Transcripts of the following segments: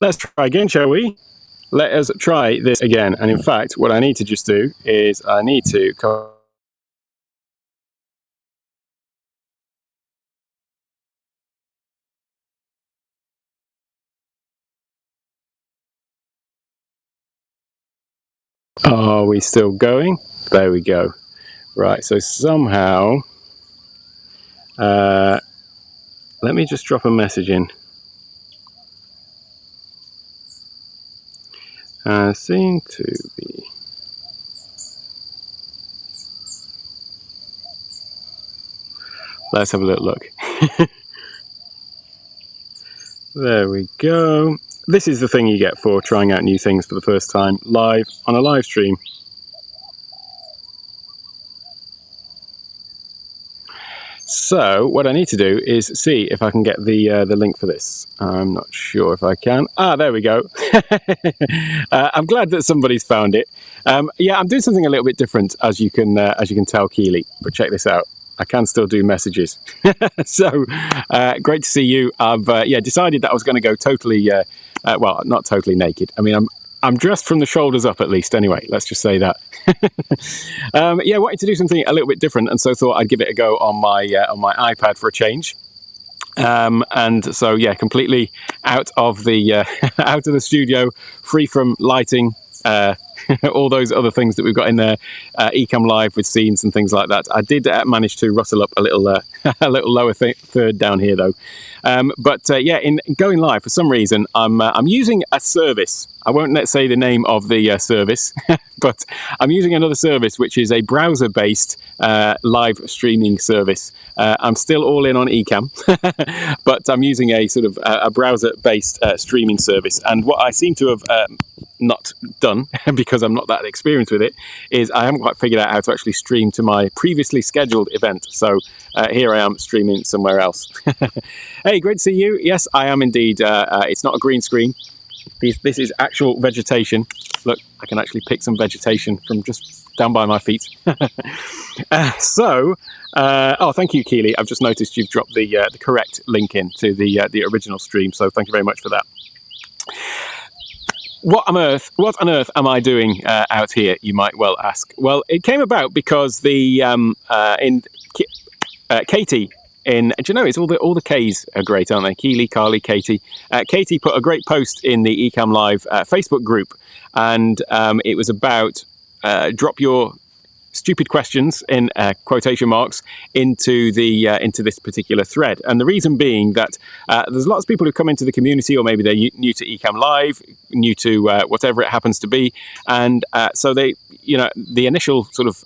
Let's try again, shall we? Let us try this again. And in fact, what I need to just do is I need to come. Are we still going? There we go. Right, so somehow, let me just drop a message in. Seem to be. Let's have a little look. There we go. This is the thing you get for trying out new things for the first time live on a live stream. So what I need to do is see if I can get the link for this. I'm not sure if I can. There we go. I'm glad that somebody's found it. Yeah, I'm doing something a little bit different, as you can tell, Keely. But check this out. I can still do messages. So great to see you. I've decided that I was going to go totally, well, not totally naked. I mean, I'm dressed from the shoulders up, at least. Anyway, let's just say that. Yeah, wanted to do something a little bit different, and so thought I'd give it a go on my iPad for a change. And so yeah, completely out of the out of the studio, free from lighting. All those other things that we've got in there, Ecamm Live with scenes and things like that. I did manage to rustle up a little a little lower third down here though. But yeah, in going live, for some reason, I'm using a service. I won't say the name of the service, but I'm using another service, which is a browser-based live streaming service. I'm still all in on Ecamm, but I'm using a sort of a browser-based streaming service. And what I seem to have not done, because I'm not that experienced with it, is I haven't quite figured out how to actually stream to my previously scheduled event. So here I am streaming somewhere else. Hey, great to see you. Yes, I am indeed. It's not a green screen. This is actual vegetation. Look, I can actually pick some vegetation from just down by my feet. Oh, thank you, Keely. I've just noticed you've dropped the correct link in to the original stream. So thank you very much for that. What on earth am I doing out here, you might well ask? Well, it came about because the Katie do you know, it's all the K's are great, aren't they? Keely, Carly, Katie. Katie put a great post in the Ecamm Live Facebook group, and it was about drop your stupid questions in quotation marks into this particular thread. And the reason being that there's lots of people who come into the community, or maybe they're new to Ecamm Live, new to whatever it happens to be, and so they, the initial sort of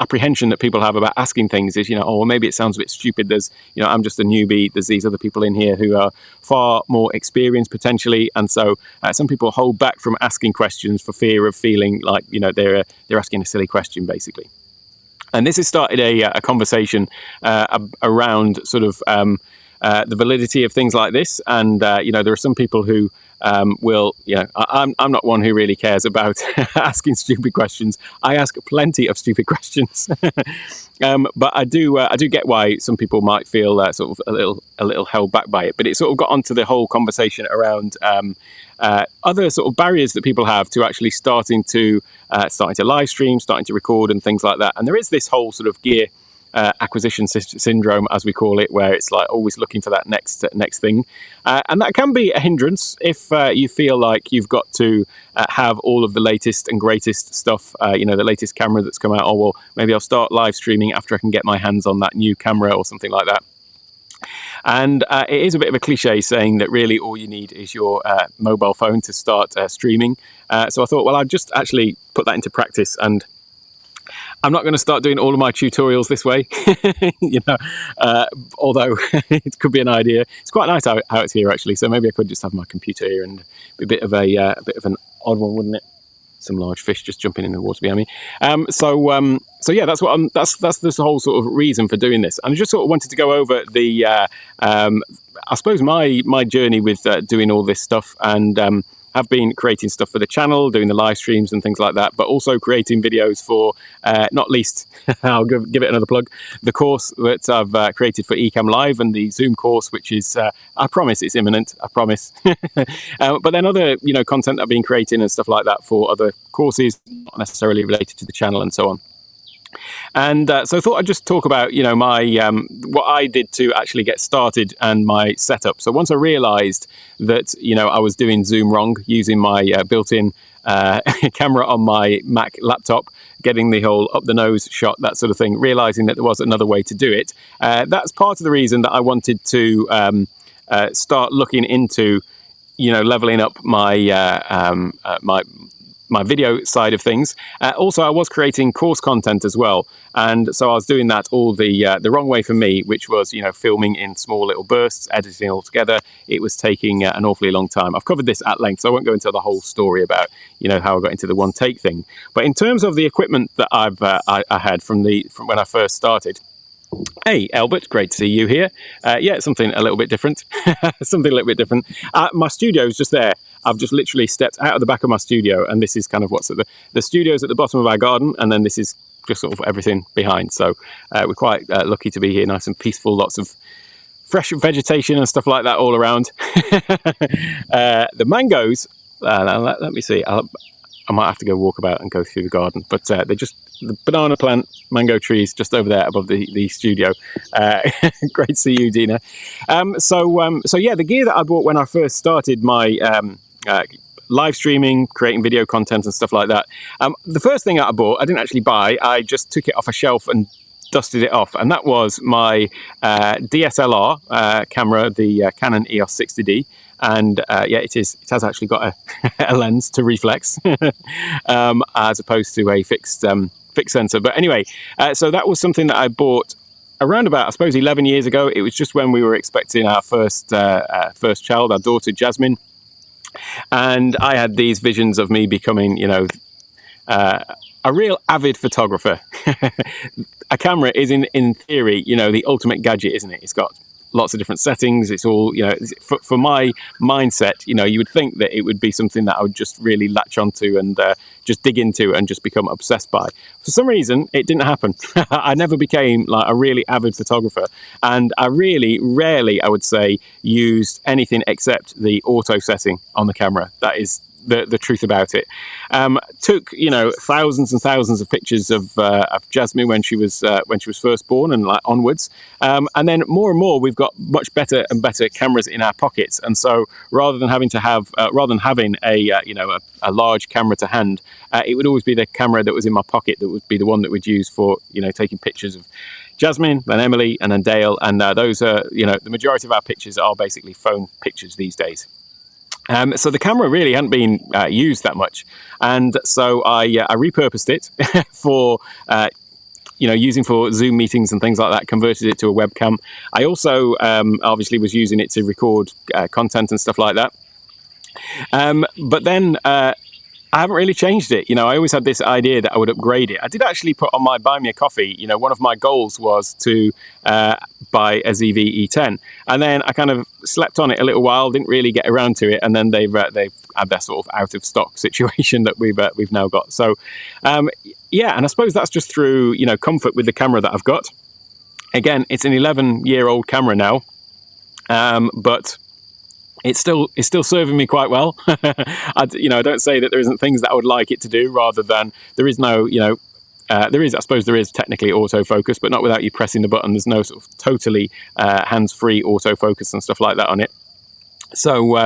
apprehension that people have about asking things is, oh, well, maybe it sounds a bit stupid. There's, I'm just a newbie. There's these other people in here who are far more experienced potentially, and so some people hold back from asking questions for fear of feeling like, they're asking a silly question, basically. And this has started a conversation around sort of the validity of things like this, and there are some people who will, I'm not one who really cares about asking stupid questions. I ask plenty of stupid questions, but I do get why some people might feel sort of a little held back by it. But it sort of got onto the whole conversation around other sort of barriers that people have to actually starting to live stream, starting to record, and things like that. And there is this whole sort of gear acquisition syndrome, as we call it, where it's like always looking for that next thing, and that can be a hindrance if you feel like you've got to have all of the latest and greatest stuff, the latest camera that's come out. Oh, well, maybe I'll start live streaming after I can get my hands on that new camera or something like that. And it is a bit of a cliche saying that really all you need is your mobile phone to start streaming. So I thought, well, I'd just actually put that into practice, and I'm not going to start doing all of my tutorials this way, although it could be an idea. It's quite nice how it's here, actually. So maybe I could just have my computer here and be a bit of an odd one, wouldn't it? Some large fish just jumping in the water behind me. So yeah, that's what that's the whole sort of reason for doing this. And I just sort of wanted to go over the, I suppose my journey with doing all this stuff, and have been creating stuff for the channel, doing the live streams and things like that, but also creating videos for, not least, I'll give it another plug, the course that I've created for Ecamm Live and the Zoom course, which is, I promise it's imminent, I promise. But then other, content I've been creating and stuff like that for other courses, not necessarily related to the channel and so on. And so I thought I'd just talk about, my what I did to actually get started and my setup. So once I realized that, I was doing Zoom wrong, using my built-in camera on my Mac laptop, getting the whole up the nose shot, that sort of thing, realizing that there was another way to do it. That's part of the reason that I wanted to start looking into, leveling up my my video side of things. Also, I was creating course content as well, and so I was doing that all the wrong way for me, which was filming in small little bursts, editing all together. It was taking an awfully long time. I've covered this at length, so I won't go into the whole story about how I got into the one take thing. But in terms of the equipment that I had from when I first started. Hey, Albert, great to see you here. Yeah, something a little bit different. Something a little bit different. My studio is just there. I've just literally stepped out of the back of my studio, and this is kind of what's at the studio's at the bottom of our garden, and then this is just sort of everything behind. So we're quite lucky to be here, nice and peaceful, lots of fresh vegetation and stuff like that all around. The mangoes, let me see. I might have to go walk about and go through the garden, but they're just the banana plant, mango trees just over there above the studio. Great to see you, Dina. So yeah, the gear that I bought when I first started my live streaming, creating video content and stuff like that. The first thing that I bought, I didn't actually buy. I just took it off a shelf and dusted it off, and that was my DSLR camera, the Canon EOS 60D. And yeah, it has actually got a lens to reflex as opposed to a fixed sensor. But anyway, so that was something that I bought around about, I suppose, 11 years ago. It was just when we were expecting our first child, our daughter Jasmine, and I had these visions of me becoming, a real avid photographer. A camera is, in theory, the ultimate gadget, isn't it? It's got lots of different settings. It's all, for my mindset, you would think that it would be something that I would just really latch onto and just dig into and just become obsessed by. For some reason, it didn't happen. I never became like a really avid photographer, and I really rarely, I would say, used anything except the auto setting on the camera. That is the truth about it. Took thousands and thousands of pictures of Jasmine when she was first born and onwards, and then more and more we've got much better and better cameras in our pockets, and so rather than having a large camera to hand, it would always be the camera that was in my pocket that would be the one that we'd use for taking pictures of Jasmine, then Emily, and then Dale, and those are the majority of our pictures are basically phone pictures these days. So the camera really hadn't been used that much, and so I repurposed it for using for Zoom meetings and things like that. Converted it to a webcam. I also obviously was using it to record content and stuff like that. But then I haven't really changed it. I always had this idea that I would upgrade it. I did actually put on my Buy Me a Coffee, one of my goals was to buy a ZV E10. And then I kind of slept on it a little while, didn't really get around to it. And then they've had their sort of out of stock situation that we've now got. So yeah, and I suppose that's just through, comfort with the camera that I've got. Again, it's an 11-year-old camera now, but it's still serving me quite well. I don't say that there isn't things that I would like it to do, rather than there is no, there is technically autofocus, but not without you pressing the button. There's no sort of totally hands-free autofocus and stuff like that on it. So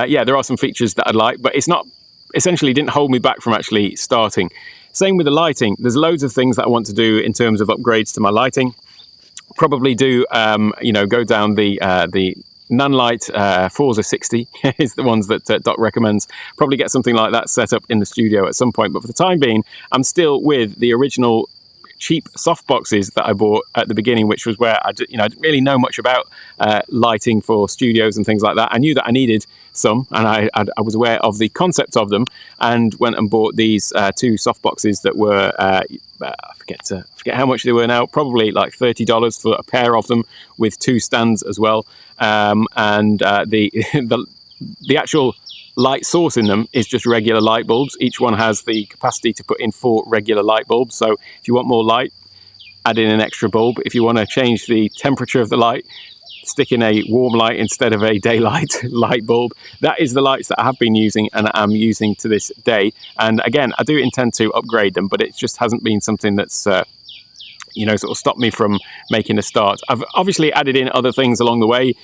yeah, there are some features that I'd like, but it's not, essentially didn't hold me back from actually starting. Same with the lighting. There's loads of things that I want to do in terms of upgrades to my lighting. Probably do, go down the Nanlite Forza 60 is the ones that Doc recommends. Probably get something like that set up in the studio at some point, but for the time being, I'm still with the original cheap soft boxes that I bought at the beginning, which was where I didn't really know much about lighting for studios and things like that. I knew that I needed some, and I was aware of the concept of them, and went and bought these two soft boxes that were I forget how much they were now, probably like $30 for a pair of them, with two stands as well. And the actual light source in them is just regular light bulbs. Each one has the capacity to put in 4 regular light bulbs. So if you want more light, add in an extra bulb. If you want to change the temperature of the light, stick in a warm light instead of a daylight light bulb. That is the lights that I have been using and I'm using to this day. And again, I do intend to upgrade them, but it just hasn't been something that's you know, sort of stopped me from making a start. I've obviously added in other things along the way.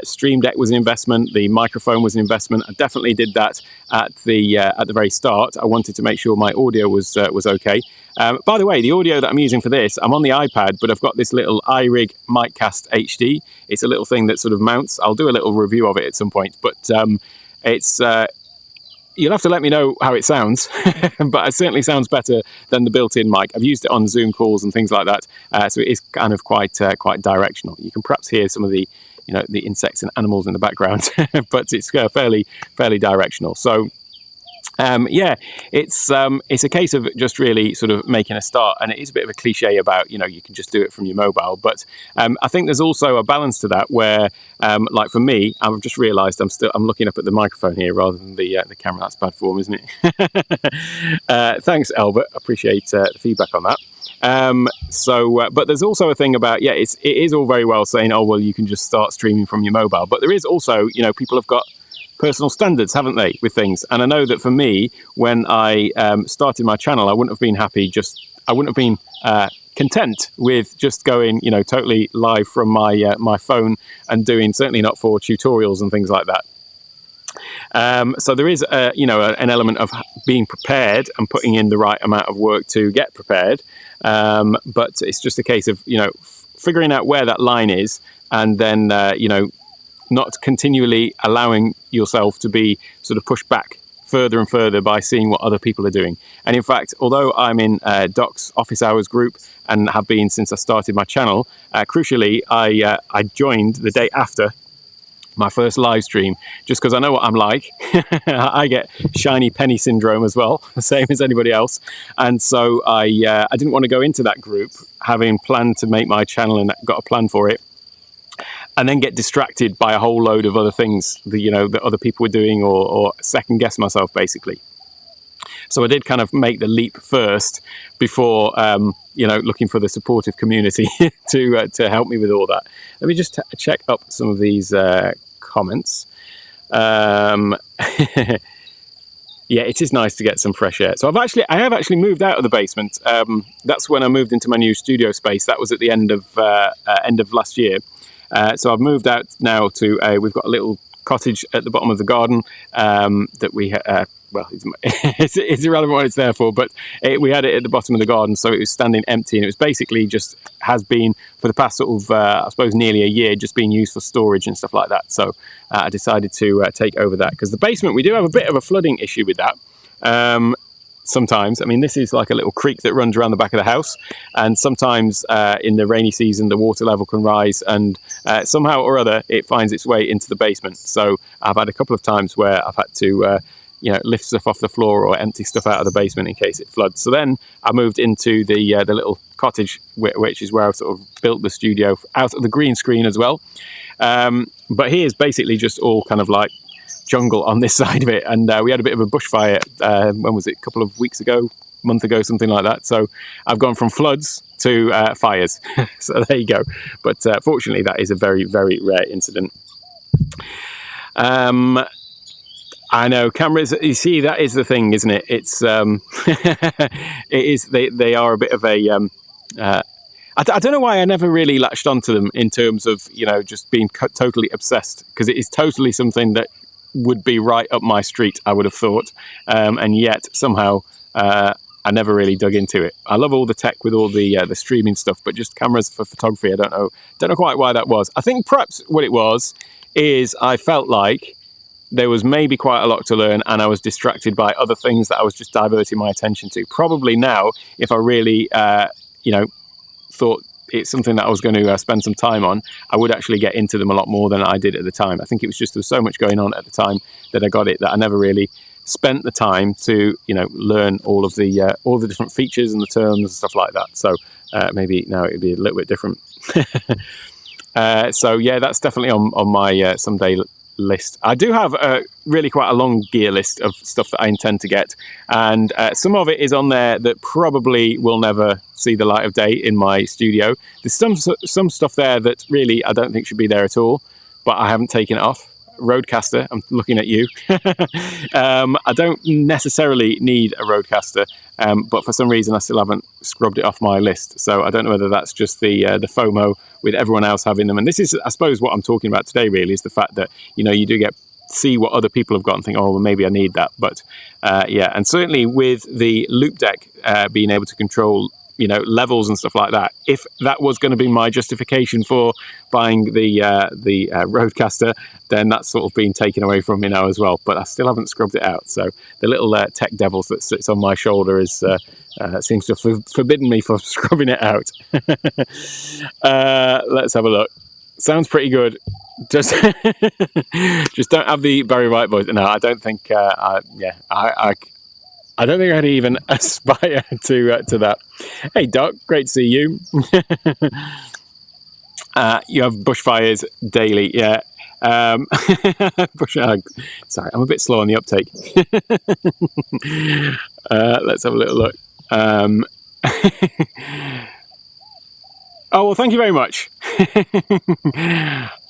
Stream Deck was an investment. The microphone was an investment. I definitely did that at the very start. I wanted to make sure my audio was okay. By the way, the audio that I'm using for this, I'm on the iPad, but I've got this little iRig Miccast HD. It's a little thing that sort of mounts. I'll do a little review of it at some point, but it's you'll have to let me know how it sounds, but it certainly sounds better than the built-in mic. I've used it on Zoom calls and things like that, so it is kind of quite directional. You can perhaps hear some of the, you know, the insects and animals in the background, but it's fairly directional. So yeah, it's a case of just really sort of making a start, and it is a bit of a cliche about, you know, you can just do it from your mobile, but I think there's also a balance to that where like for me, I've just realized I'm looking up at the microphone here rather than the camera. That's bad form, isn't it? Thanks, Albert, appreciate the feedback on that. But there's also a thing about, yeah, it is all very well saying, oh well, you can just start streaming from your mobile, but there is also, you know, people have got personal standards, haven't they, with things? And I know that for me, when I started my channel, I wouldn't have been happy I wouldn't have been content with just going, you know, totally live from my my phone and doing, certainly not for tutorials and things like that. So there is you know, an element of being prepared and putting in the right amount of work to get prepared, but it's just a case of, you know, figuring out where that line is, and then you know, not continually allowing yourself to be sort of pushed back further and further by seeing what other people are doing. And in fact, although I'm in Doc's office hours group and have been since I started my channel, crucially, I joined the day after my first live stream, just because I know what I'm like. I get shiny penny syndrome as well, the same as anybody else. And so I didn't want to go into that group having planned to make my channel and got a plan for it, and then get distracted by a whole load of other things that, you know, that other people were doing, or second guess myself basically. So I did kind of make the leap first before, you know, looking for the supportive community to help me with all that. Let me just check up some of these comments. Yeah, it is nice to get some fresh air. So I have actually moved out of the basement. That's when I moved into my new studio space. That was at the end of last year. So I've moved out now to we've got a little cottage at the bottom of the garden that we well, it's irrelevant what it's there for, but we had it at the bottom of the garden, so it was standing empty, and it was basically just has been for the past sort of I suppose nearly a year just being used for storage and stuff like that. So I decided to take over that, because the basement, we do have a bit of a flooding issue with that. Sometimes, I mean, this is like a little creek that runs around the back of the house, and sometimes in the rainy season the water level can rise, and somehow or other it finds its way into the basement. So I've had a couple of times where I've had to you know, lift stuff off the floor or empty stuff out of the basement in case it floods. So then I moved into the little cottage, which is where I've sort of built the studio out of the green screen as well. But here's basically just all kind of like jungle on this side of it, and we had a bit of a bushfire, when was it, a couple of weeks ago, month ago, something like that. So I've gone from floods to fires. So there you go. But fortunately that is a very, very rare incident. I know cameras, you see, that is the thing, isn't it? It's it is, they are a bit of a I don't know why I never really latched onto them in terms of, you know, just being totally obsessed, because it is totally something that would be right up my street, I would have thought, and yet somehow I never really dug into it. I love all the tech with all the streaming stuff, but just cameras for photography, I don't know quite why that was. I think perhaps what it was is I felt like there was maybe quite a lot to learn, and I was distracted by other things that I was just diverting my attention to. Probably now, if I really you know, thought it's something that I was going to spend some time on, I would actually get into them a lot more than I did at the time. I think it was just, there was so much going on at the time that I got it, that I never really spent the time to, you know, learn all the different features and the terms and stuff like that. So maybe now it'd be a little bit different. So yeah, that's definitely on my someday list. I do have really quite a long gear list of stuff that I intend to get, and some of it is on there that probably will never see the light of day in my studio. There's some stuff there that really I don't think should be there at all, but I haven't taken it off. Roadcaster, I'm looking at you. I don't necessarily need a Roadcaster, but for some reason I still haven't scrubbed it off my list. So I don't know whether that's just the FOMO with everyone else having them. And this is, I suppose, what I'm talking about today. Really, is the fact that you do see what other people have got and think, oh, well, maybe I need that. But yeah, and certainly with the loop deck being able to control levels and stuff like that, if that was going to be my justification for buying the Roadcaster, then that's sort of been taken away from me now as well. But I still haven't scrubbed it out, so the little tech devils that sits on my shoulder is seems to have forbidden me from scrubbing it out. Let's have a look. Sounds pretty good. Just don't have the Barry White voice. No, I don't think I don't think I'd even aspire to that. Hey, Doc, great to see you. You have bushfires daily, yeah. Sorry, I'm a bit slow on the uptake. Let's have a little look. Oh, well, thank you very much.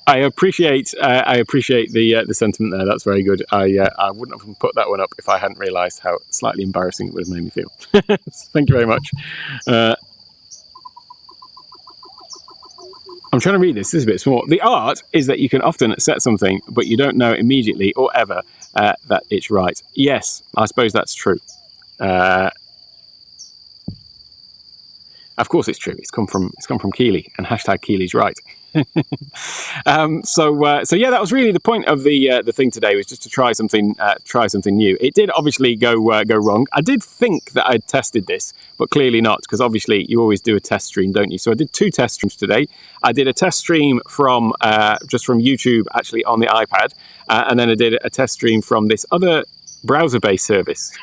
I appreciate the sentiment there. That's very good. I wouldn't have put that one up if I hadn't realised how slightly embarrassing it would have made me feel. Thank you very much. I'm trying to read this. This is a bit small. The art is that you can often set something, but you don't know immediately or ever that it's right. Yes, I suppose that's true. Of course, it's true. It's come from Keeley, and hashtag Keeley's right. So yeah, that was really the point of the thing today, was just to try something new. It did obviously go wrong. I did think that I'd tested this, but clearly not, because obviously you always do a test stream, don't you? So I did 2 test streams today. I did a test stream from just from YouTube, actually on the iPad, and then I did a test stream from this other browser-based service.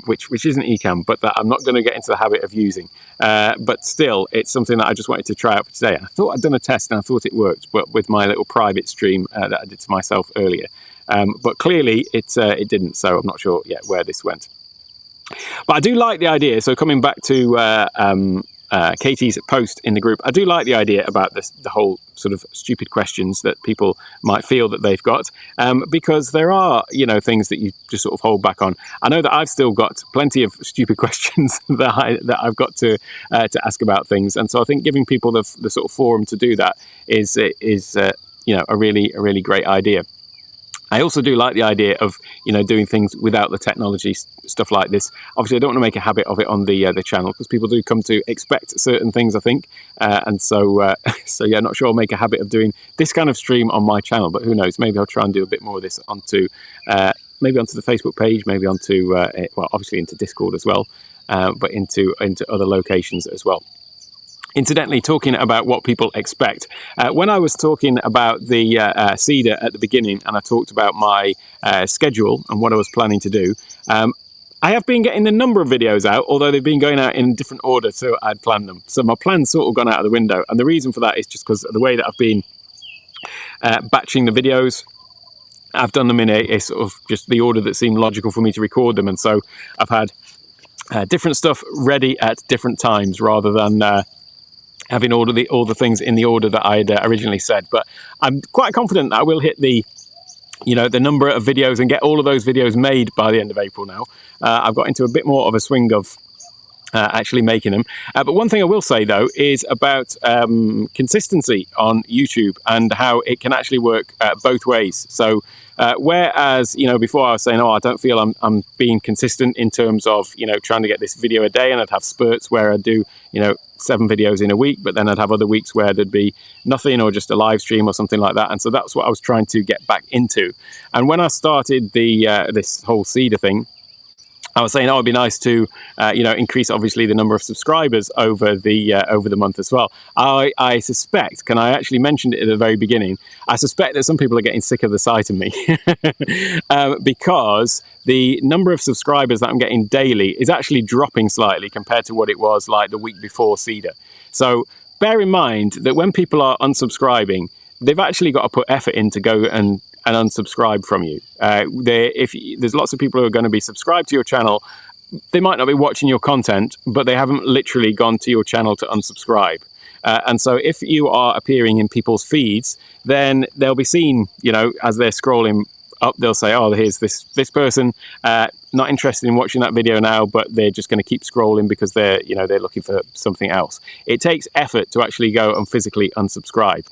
Which isn't Ecamm, but that I'm not going to get into the habit of using. But still, it's something that I just wanted to try out for today. I thought I'd done a test and I thought it worked, but with my little private stream that I did to myself earlier. But clearly it didn't, so I'm not sure yet where this went. But I do like the idea. So coming back to Katie's post in the group, I do like the idea about the whole sort of stupid questions that people might feel that they've got, because there are things that you just sort of hold back on. I know that I've still got plenty of stupid questions that I've got to ask about things, and so I think giving people the sort of forum to do that is a really great idea. I also do like the idea of doing things without the technology stuff like this. Obviously, I don't want to make a habit of it on the channel, because people do come to expect certain things, I think, and so yeah, not sure I'll make a habit of doing this kind of stream on my channel. But who knows? Maybe I'll try and do a bit more of this onto maybe onto the Facebook page, maybe onto well, obviously into Discord as well, but into other locations as well. Incidentally, talking about what people expect, when I was talking about the Cedar at the beginning, and I talked about my schedule and what I was planning to do, I have been getting the number of videos out, although they've been going out in a different order to I'd planned them. So my plan's sort of gone out of the window, and the reason for that is just because of the way that I've been batching the videos. I've done them in a sort of just the order that seemed logical for me to record them, and so I've had different stuff ready at different times rather than having all the things in the order that I'd originally said. But I'm quite confident that I will hit the number of videos and get all of those videos made by the end of April now. I've got into a bit more of a swing of actually making them. But one thing I will say, though, is about consistency on YouTube and how it can actually work both ways. So whereas, before I was saying, I don't feel I'm being consistent in terms of, trying to get this video a day, and I'd have spurts where I'd do, 7 videos in a week, but then I'd have other weeks where there'd be nothing or just a live stream or something like that. And so that's what I was trying to get back into. And when I started this whole Cedar thing, I was saying, it'd be nice to, increase obviously the number of subscribers over the month as well. I suspect, I actually mentioned it at the very beginning, I suspect that some people are getting sick of the sight of me because the number of subscribers that I'm getting daily is actually dropping slightly compared to what it was like the week before Cedar. So bear in mind that when people are unsubscribing, they've actually got to put effort in to go and unsubscribe from you. There's lots of people who are going to be subscribed to your channel. They might not be watching your content, but they haven't literally gone to your channel to unsubscribe. And so if you are appearing in people's feeds, then they'll be seen, as they're scrolling up, they'll say, oh, here's this person, not interested in watching that video now, but they're just going to keep scrolling because they're looking for something else. It takes effort to actually go and physically unsubscribe.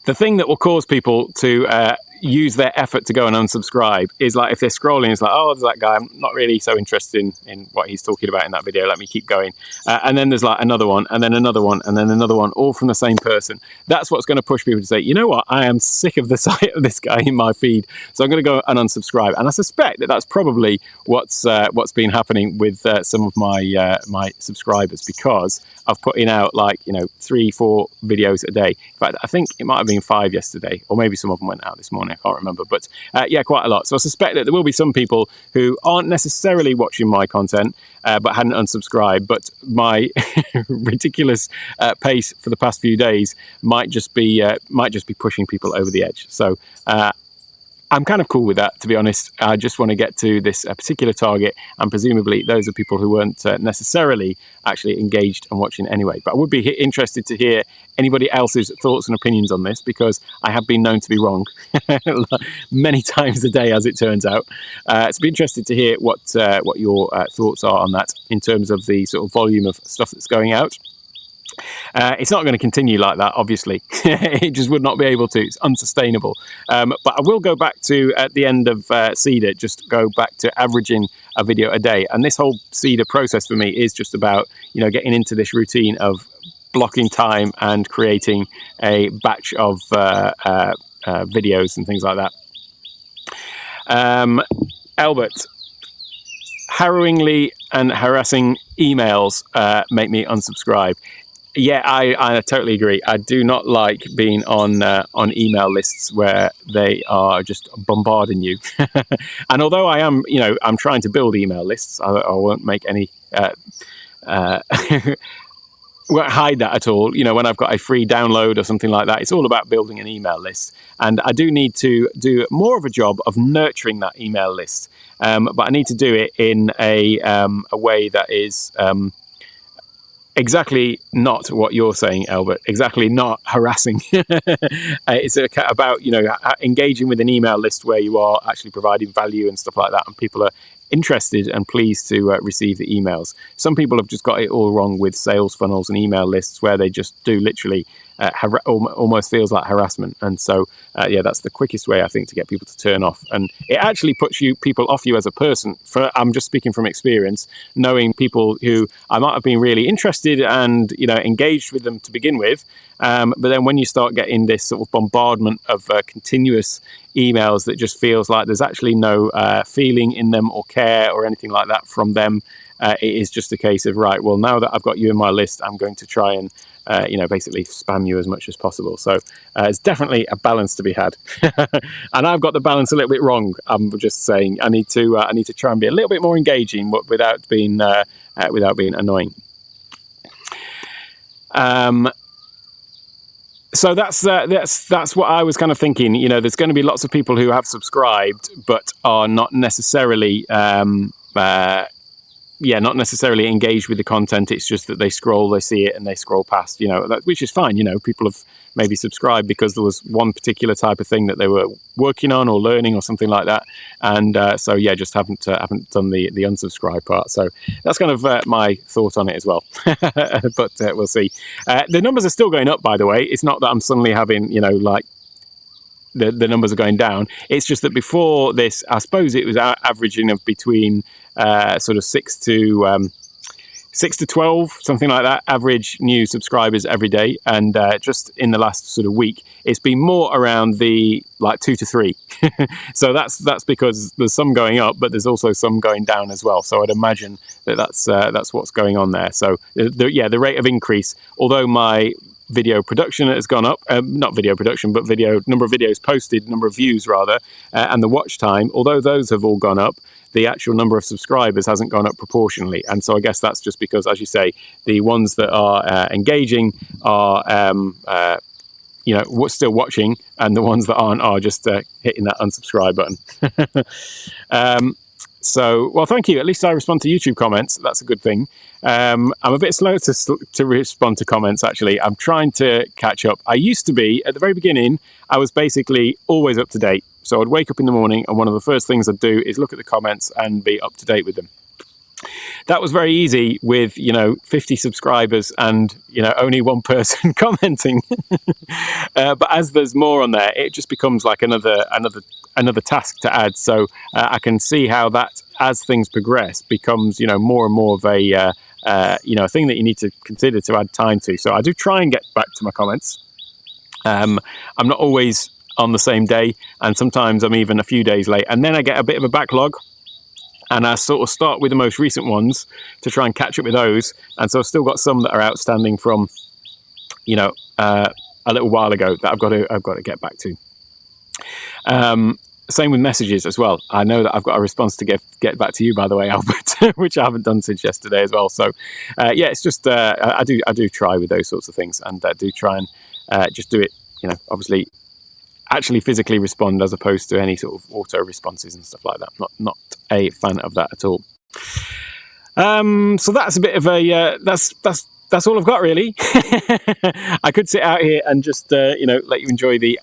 The thing that will cause people to use their effort to go and unsubscribe is like if they're scrolling, it's like, oh, there's that guy, I'm not really so interested in what he's talking about in that video, let me keep going. And then there's like another one, and then another one, and then another one, all from the same person. That's what's going to push people to say, you know what, I am sick of the sight of this guy in my feed, so I'm going to go and unsubscribe. And I suspect that that's probably what's been happening with some of my my subscribers, because I've putting out 3-4 videos a day. In fact, I think it might have been 5 yesterday, or maybe some of them went out this morning, I can't remember, but yeah, quite a lot. So I suspect that there will be some people who aren't necessarily watching my content, but hadn't unsubscribed, but my ridiculous pace for the past few days might just be pushing people over the edge. So I'm kind of cool with that, to be honest. I just want to get to this particular target, and presumably those are people who weren't necessarily actually engaged and watching anyway. But I would be interested to hear anybody else's thoughts and opinions on this, because I have been known to be wrong many times a day, as it turns out. So be interested to hear what your thoughts are on that in terms of the sort of volume of stuff that's going out. It's not going to continue like that, obviously. It just would not be able to. It's unsustainable. But I will go back to, at the end of Cedar, just go back to averaging a video a day. And this whole Cedar process for me is just about, getting into this routine of blocking time and creating a batch of videos and things like that. Albert, harrowingly and harassing emails make me unsubscribe. Yeah, I totally agree. I do not like being on email lists where they are just bombarding you. And although I am, I'm trying to build email lists, I won't make any, won't hide that at all. When I've got a free download or something like that, it's all about building an email list. And I do need to do more of a job of nurturing that email list. But I need to do it in a way that is exactly not what you're saying, Albert. Exactly not harassing. It's about engaging with an email list where you are actually providing value and stuff like that, and people are interested and pleased to receive the emails. Some people have just got it all wrong with sales funnels and email lists, where they just do literally almost feels like harassment. And so yeah, that's the quickest way, I think, to get people to turn off. And it actually puts people off you as a person. I'm just speaking from experience, knowing people who I might have been really interested and engaged with them to begin with, but then when you start getting this sort of bombardment of continuous emails that just feels like there's actually no feeling in them or care or anything like that from them, it is just a case of, right, well, now that I've got you in my list, I'm going to try and basically spam you as much as possible. So it's definitely a balance to be had. And I've got the balance a little bit wrong. I'm just saying I need to try and be a little bit more engaging, but without being annoying. So that's what I was kind of thinking. There's going to be lots of people who have subscribed but are not necessarily not necessarily engaged with the content. It's just that they scroll, they see it, and they scroll past, which is fine. People have maybe subscribed because there was one particular type of thing that they were working on or learning or something like that. And so, yeah, just haven't done the unsubscribe part. So that's kind of my thought on it as well. But we'll see. The numbers are still going up, by the way. It's not that I'm suddenly having, the numbers are going down. It's just that before this, I suppose it was averaging of between sort of 6 to 12, something like that, average new subscribers every day. And just in the last sort of week, it's been more around the 2 to 3. So that's because there's some going up, but there's also some going down as well. So I'd imagine that's what's going on there. So the rate of increase, although my video production has gone up, not video production, but number of videos posted, number of views rather, and the watch time, although those have all gone up, the actual number of subscribers hasn't gone up proportionally. And so I guess that's just because, as you say, the ones that are engaging are you know, what's still watching, and the ones that aren't are just hitting that unsubscribe button. So, well, thank you. At least I respond to YouTube comments. That's a good thing. I'm a bit slow to respond to comments, actually. I'm trying to catch up. I used to be, at the very beginning, I was basically always up to date. So I'd wake up in the morning, and one of the first things I'd do is look at the comments and be up to date with them. That was very easy with, you know, 50 subscribers and, you know, only one person commenting. But as there's more on there, it just becomes like another task to add. So I can see how that, as things progress, becomes, you know, more and more of a you know, a thing that you need to consider to add time to. So I do try and get back to my comments. I'm not always on the same day, and sometimes I'm even a few days late, and then I get a bit of a backlog. And I sort of start with the most recent ones to try and catch up with those. And so I've still got some that are outstanding from, you know, a little while ago that I've got to get back to. Same with messages as well. I know that I've got a response to get back to you, by the way, Albert, which I haven't done since yesterday as well. So yeah, it's just I do try with those sorts of things, and I do try and just do it, you know, obviously actually physically respond as opposed to any sort of auto responses and stuff like that. Not a fan of that at all. So that's a bit of a that's all I've got, really. I could sit out here and just you know, let you enjoy the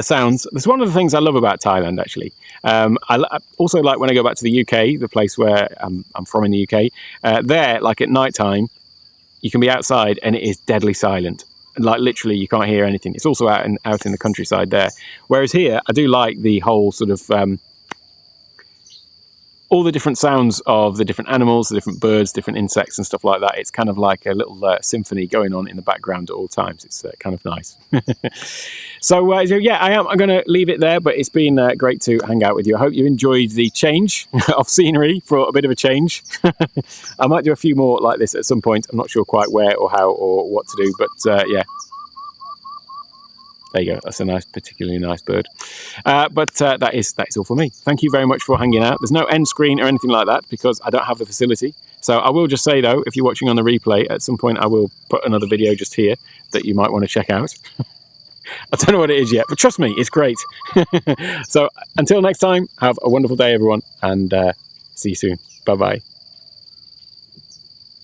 sounds. That's one of the things I love about Thailand, actually. I also like when I go back to the UK, the place where I'm from in the UK. There, like at night time, you can be outside and it is deadly silent. Like literally you can't hear anything. It's also out in the countryside there. Whereas here, I do like the whole sort of all the different sounds of the different animals, the different birds, different insects and stuff like that. It's kind of like a little symphony going on in the background at all times. It's kind of nice. So yeah, I'm going to leave it there, but it's been great to hang out with you. I hope you enjoyed the change of scenery for a bit of a change. I might do a few more like this at some point. I'm not sure quite where or how or what to do, but yeah. There you go. That's a nice, particularly nice bird. But that is all for me. Thank you very much for hanging out. There's no end screen or anything like that because I don't have the facility. So I will just say, though, if you're watching on the replay, at some point I will put another video just here that you might want to check out. I don't know what it is yet, but trust me, it's great. So until next time, have a wonderful day, everyone, and see you soon. Bye-bye.